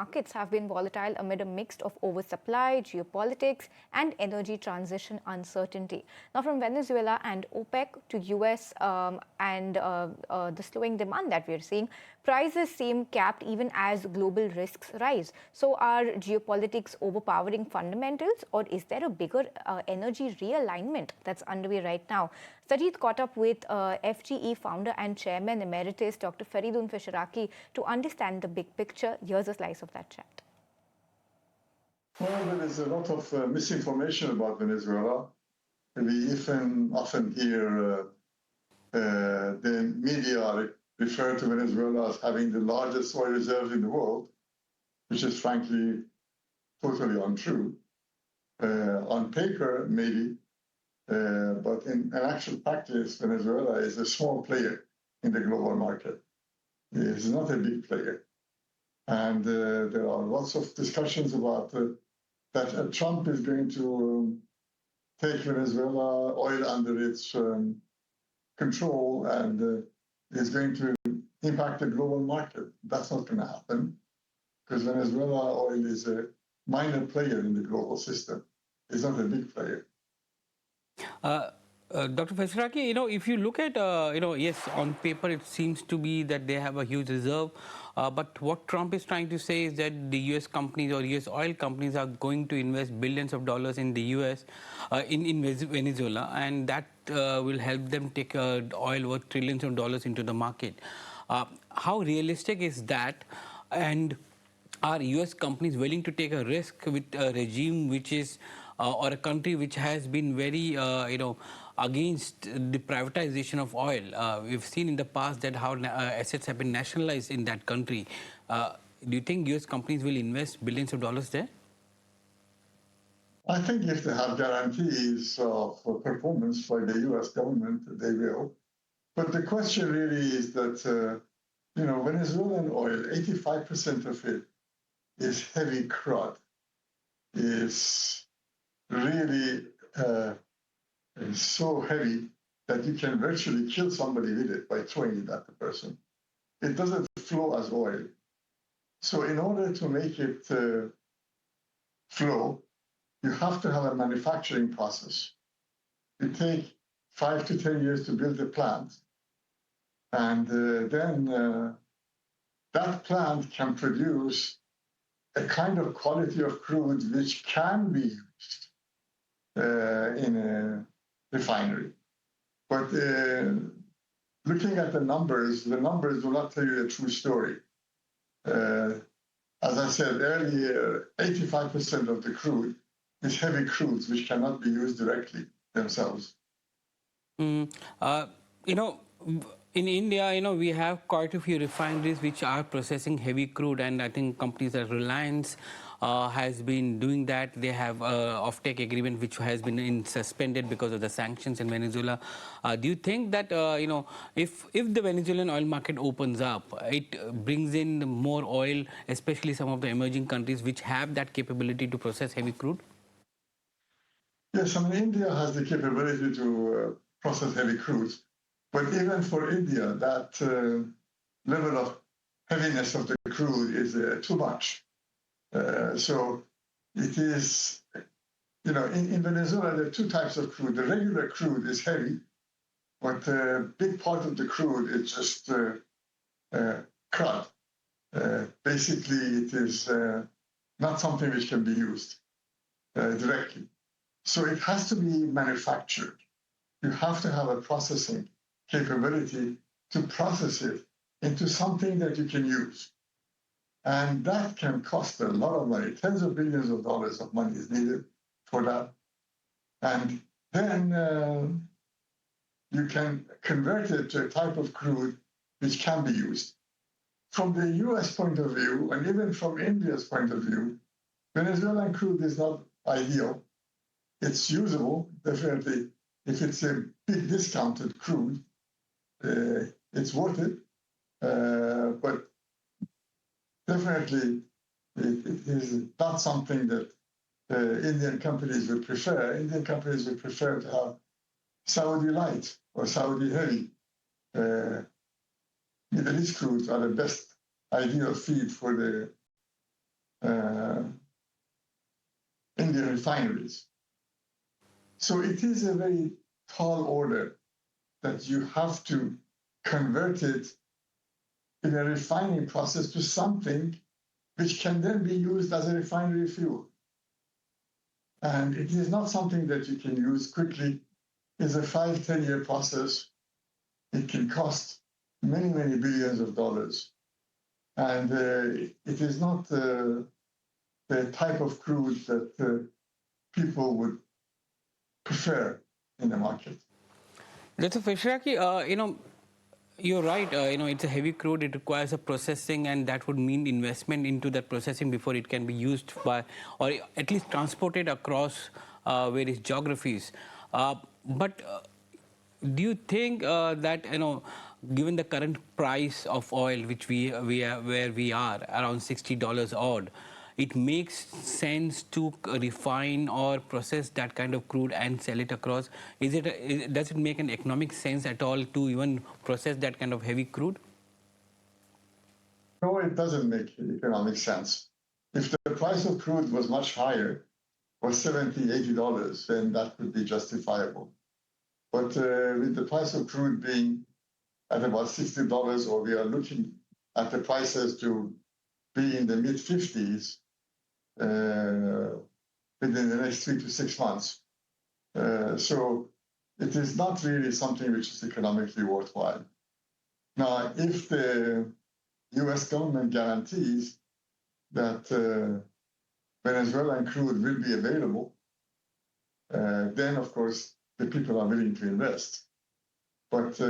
markets have been volatile amid a mix of oversupply, geopolitics, and energy transition uncertainty. Now, from Venezuela and OPEC to US and the slowing demand that we're seeing, prices seem capped even as global risks rise. So, are geopolitics overpowering fundamentals, or is there a bigger energy realignment that's underway right now? Sajid caught up with FGE founder and chairman emeritus Dr. Fereidun Fesharaki to understand the big picture. Here's a slice of that chat. Well, there is a lot of misinformation about Venezuela. We often hear the media refer to Venezuela as having the largest oil reserves in the world, which is frankly totally untrue. On paper, maybe, but in actual practice, Venezuela is a small player in the global market. It's not a big player. And there are lots of discussions about that Trump is going to take Venezuela oil under its control and is going to impact the global market. That's not going to happen because Venezuela oil is a minor player in the global system. It's not a big player. Dr. Fesharaki, if you look at, yes, on paper it seems to be that they have a huge reserve, but what Trump is trying to say is that the U.S. companies or U.S. oil companies are going to invest billions of dollars in the U.S., in Venezuela, and that will help them take oil worth trillions of dollars into the market. How realistic is that? And are U.S. companies willing to take a risk with a regime which is, or a country which has been very, against the privatization of oil? We've seen in the past that how assets have been nationalized in that country. Do you think U.S. companies will invest billions of dollars there? I think if they have guarantees of performance by the U.S. government, they will. But the question really is that, Venezuelan oil, 85% of it is heavy crud, is really so heavy that you can virtually kill somebody with it by throwing it at the person. It doesn't flow as oil. So in order to make it flow, you have to have a manufacturing process. It takes 5 to 10 years to build a plant. And then that plant can produce a kind of quality of crude which can be used in a refinery. But looking at the numbers do not tell you a true story. As I said earlier, 85% of the crude is heavy crudes which cannot be used directly themselves. In India, we have quite a few refineries which are processing heavy crude, and I think companies like Reliance has been doing that. They have offtake agreement which has been suspended because of the sanctions in Venezuela. Do you think that if the Venezuelan oil market opens up, it brings in more oil, especially some of the emerging countries which have that capability to process heavy crude? Yes, India has the capability to process heavy crudes. But even for India, that level of heaviness of the crude is too much. So it is, in Venezuela, there are two types of crude. The regular crude is heavy, but a big part of the crude is just crud. Basically, it is not something which can be used directly. So it has to be manufactured. You have to have a processing capability to process it into something that you can use. And that can cost a lot of money. Tens of billions of dollars of money is needed for that. And then you can convert it to a type of crude which can be used. From the US point of view, and even from India's point of view, Venezuelan crude is not ideal. It's usable, definitely. If it's a big discounted crude, it's worth it. But definitely, it is not something that Indian companies would prefer. Indian companies would prefer to have Saudi light or Saudi heavy. Middle East crudes are the best ideal feed for the Indian refineries. So it is a very tall order that you have to convert it in a refining process to something which can then be used as a refinery fuel. And it is not something that you can use quickly. It's a 5-10 year process. It can cost many, many billions of dollars. And it is not the type of crude that people would prefer in the market. Dr. Fesharaki, you're right. It's a heavy crude. It requires a processing, and that would mean investment into that processing before it can be used by, or at least transported across various geographies. But do you think that given the current price of oil, which we are where we are around $60 odd, it makes sense to refine or process that kind of crude and sell it across? Does it make an economic sense at all to even process that kind of heavy crude? No, it doesn't make economic sense. If the price of crude was much higher, was $70, $80, then that would be justifiable. But with the price of crude being at about $60, or we are looking at the prices to be in the mid-50s within the next 3 to 6 months. So it is not really something which is economically worthwhile. Now, if the US government guarantees that Venezuelan crude will be available, then of course the people are willing to invest. But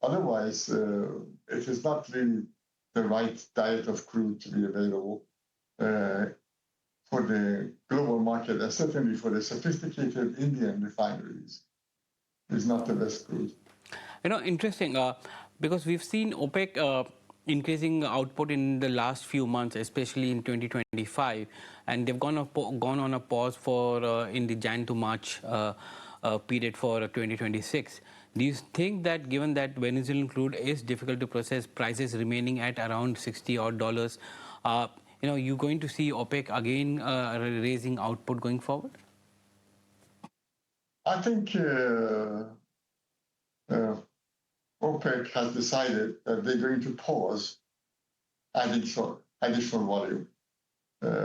otherwise, it is not really the right diet of crude to be available for the global market, and certainly for the sophisticated Indian refineries. It's not the best crude. Interesting, because we've seen OPEC increasing output in the last few months, especially in 2025, and they've gone on a pause for in the Jan to March period for 2026. Do you think that, given that Venezuelan crude is difficult to process, prices remaining at around $60 odd dollars, you're going to see OPEC again raising output going forward? I think OPEC has decided that they're going to pause additional volume.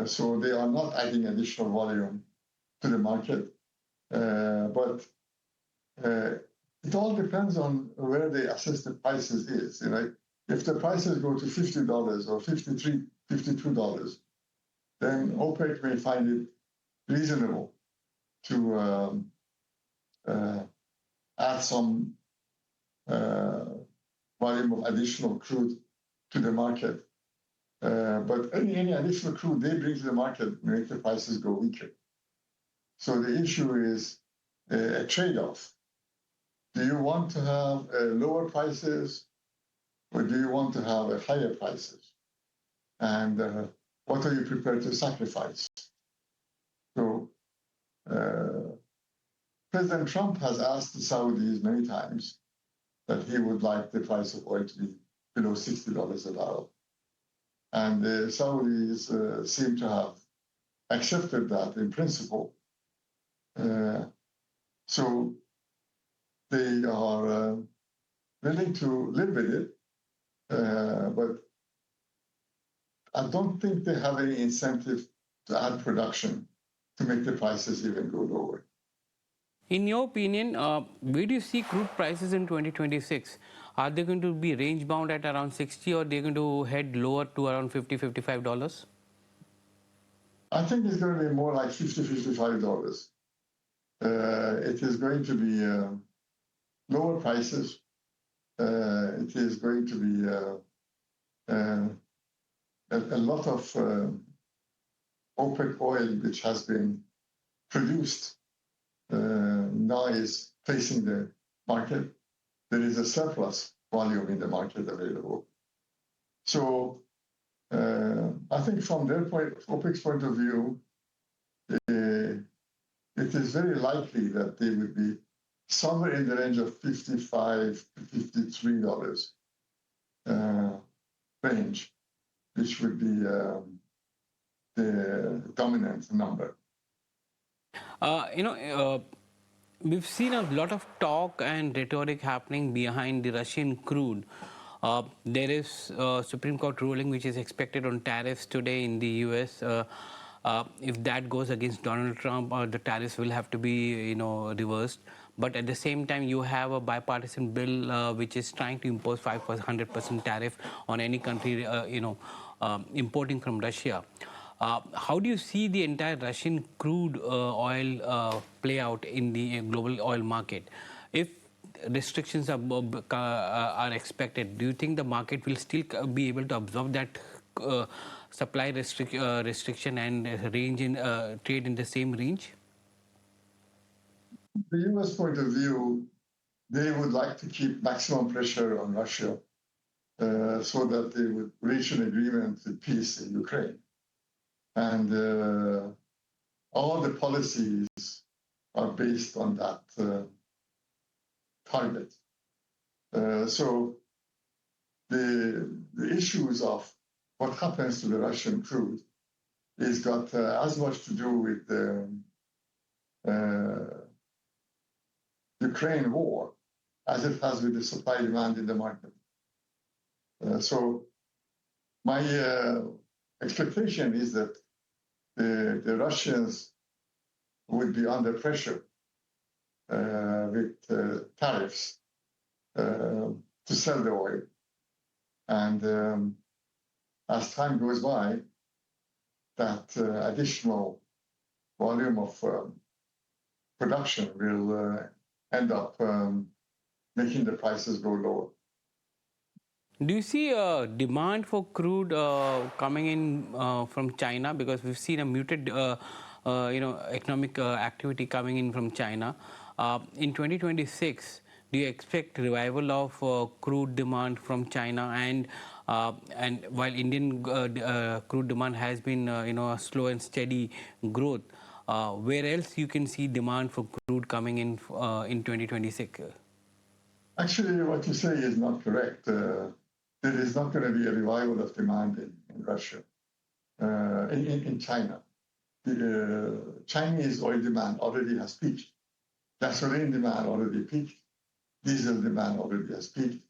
So they are not adding additional volume to the market. But it all depends on where they assess the prices is. If the prices go to $50 or $53, $52, then OPEC may find it reasonable to add some volume of additional crude to the market. But any additional crude they bring to the market make the prices go weaker. So the issue is a trade-off. Do you want to have lower prices, or do you want to have higher prices? And what are you prepared to sacrifice? So President Trump has asked the Saudis many times that he would like the price of oil to be below $60 a barrel. And the Saudis seem to have accepted that in principle. So they are willing to live with it, but I don't think they have any incentive to add production to make the prices even go lower. In your opinion, where do you see crude prices in 2026? Are they going to be range bound at around 60, or they're going to head lower to around $50, $55? I think it's going to be more like $50, $55. It is going to be lower prices. It is going to be a lot of OPEC oil, which has been produced, now is facing the market. There is a surplus volume in the market available. So I think from their OPEC's point of view, it is very likely that they would be somewhere in the range of $55 to $53 range, which would be the dominant number. We've seen a lot of talk and rhetoric happening behind the Russian crude. There is a Supreme Court ruling which is expected on tariffs today in the US. If that goes against Donald Trump, the tariffs will have to be, reversed. But at the same time, you have a bipartisan bill which is trying to impose 500% tariff on any country, importing from Russia. How do you see the entire Russian crude oil play out in the global oil market? If restrictions are expected, do you think the market will still be able to absorb that supply restriction and range in trade in the same range? The US point of view, they would like to keep maximum pressure on Russia so that they would reach an agreement with peace in Ukraine. And all the policies are based on that target. So the issues of what happens to the Russian crude is got as much to do with the Ukraine war as it has with the supply demand in the market. So my expectation is that the Russians would be under pressure with tariffs to sell the oil. And as time goes by, that additional volume of production will end up making the prices go lower. Do you see a demand for crude coming in from China? Because we've seen a muted, economic activity coming in from China. In 2026, do you expect revival of crude demand from China? And while Indian crude demand has been, a slow and steady growth, where else you can see demand for crude coming in 2026? Actually, what you say is not correct. There is not going to be a revival of demand in Russia, in China. The Chinese oil demand already has peaked. Gasoline demand already peaked. Diesel demand already has peaked.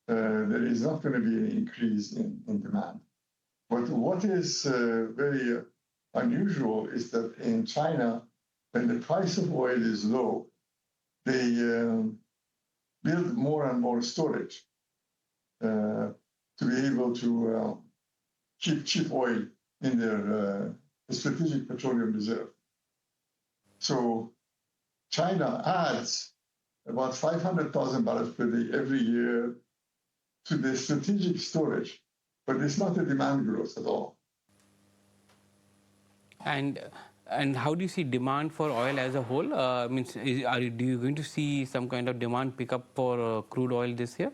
There is not going to be an increase in demand. But what is very unusual is that in China, when the price of oil is low, they build more and more storage to be able to keep cheap oil in their strategic petroleum reserve. So China adds about 500,000 barrels per day every year to the strategic storage, but it's not a demand growth at all. And how do you see demand for oil as a whole? Do you going to see some kind of demand pickup for crude oil this year?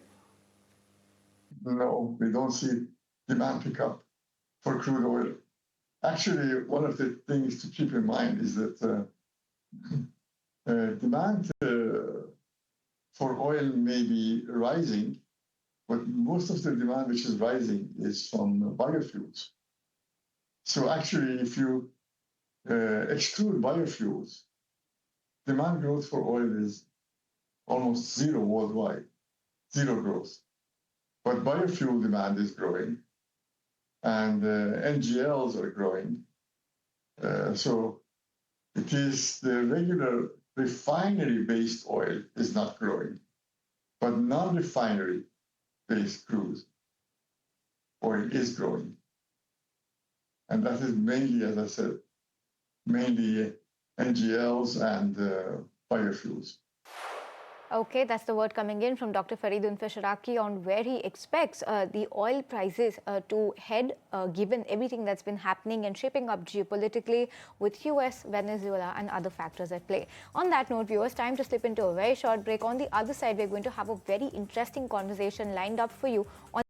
No, we don't see demand pickup for crude oil. Actually, one of the things to keep in mind is that demand for oil may be rising, but most of the demand which is rising is from biofuels. So actually, if you exclude biofuels, demand growth for oil is almost zero worldwide, zero growth. But biofuel demand is growing, and NGLs are growing. So it is the regular refinery-based oil is not growing, but non-refinery-based crude oil is growing. And that is mainly, as I said, mainly NGLs and biofuels. Okay, that's the word coming in from Dr. Fereidun Fesharaki on where he expects the oil prices to head, given everything that's been happening and shaping up geopolitically with US, Venezuela, and other factors at play. On that note, viewers, time to slip into a very short break. On the other side, we're going to have a very interesting conversation lined up for you on